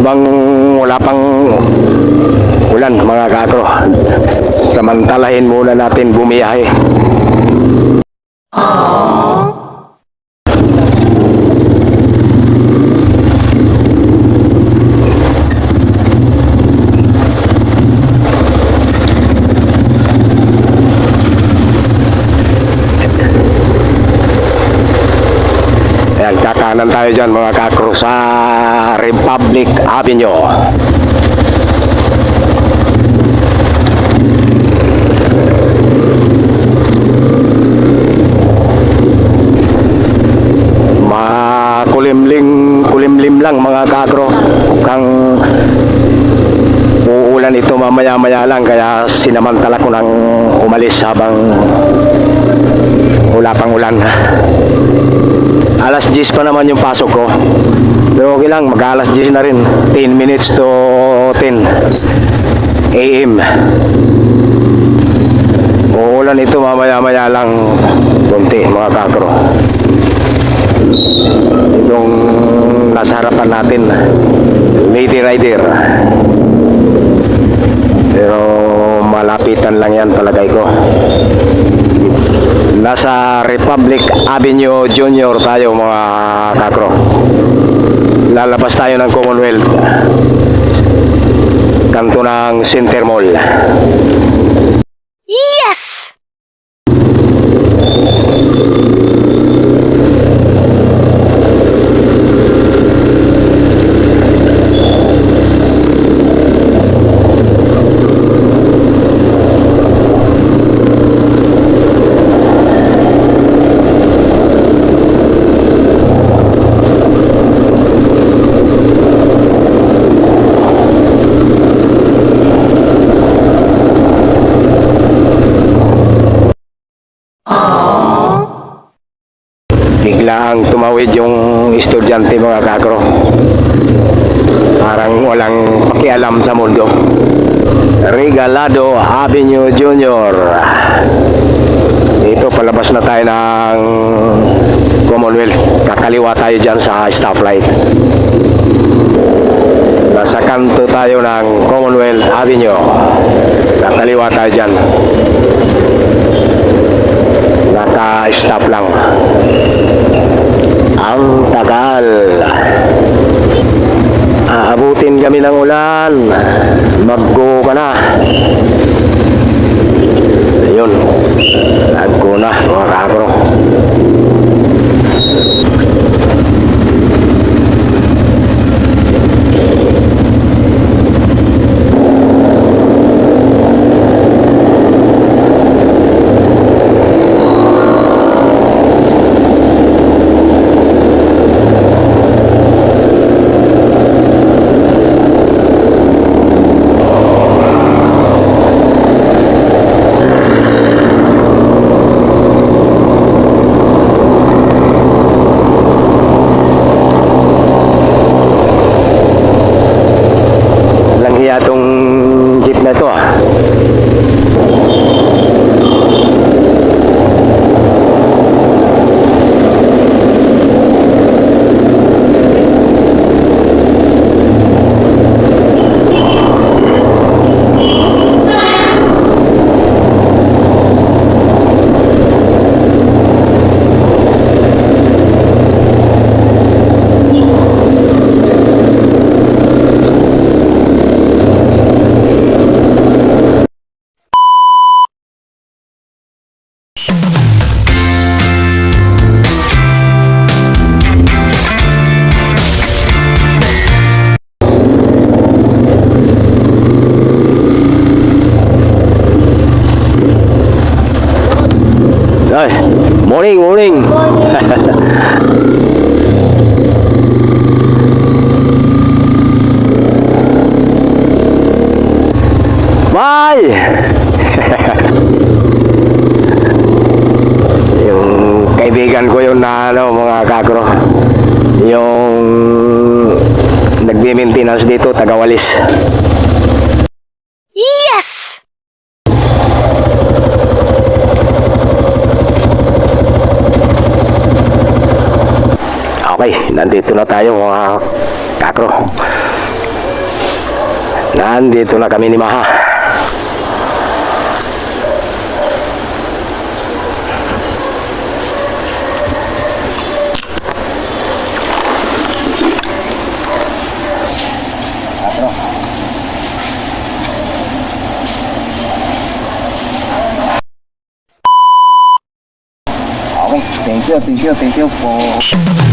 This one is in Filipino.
habang wala pang ulan mga kakro, samantalahin muna natin bumiyahe. Ayan, kakanan tayo dyan mga kakro sa Republic Avenue. Kulimlim lang mga kakro, kang uulan ito mamaya-maya lang, kaya sinamantala ko nang umalis habang wala pang ulan. Alas 10 pa naman yung pasok ko, pero okay lang, mag-alas 10 na rin, 10 minutes to 10 AM. Uulan ito mamaya-maya lang konti mga kakro. Itong nasa harapan natin, Lady Rider, pero malapitan lang yan palagay ko. Nasa Republic Avenue Junior tayo mga kakro. Lalabas tayo ng Commonwealth, kanto ng Center Mall. Yes! Biglang tumawid yung estudyante mga kakro, parang walang pakialam sa mundo. Regalado Avenue Junior, dito palabas na tayo ng Commonwealth, kakaliwa tayo dyan sa stoplight. Nasa kanto tayo ng Commonwealth Avenue, kakaliwa tayo dyan, naka-stop lang. Ang tagal, aabutin kami ng ulan, mag-go ka na. Ayun, mag-go na mga kakro. Itong jeep na to Ay, morning. Bye. Yung kaibigan ko yun na mga kakro, yung nagbi-maintenance dito, taga-Walis. Yes! Okay, nandito na tayo mga kakro. Nandito na kami ni Maha. Okay, thank you po.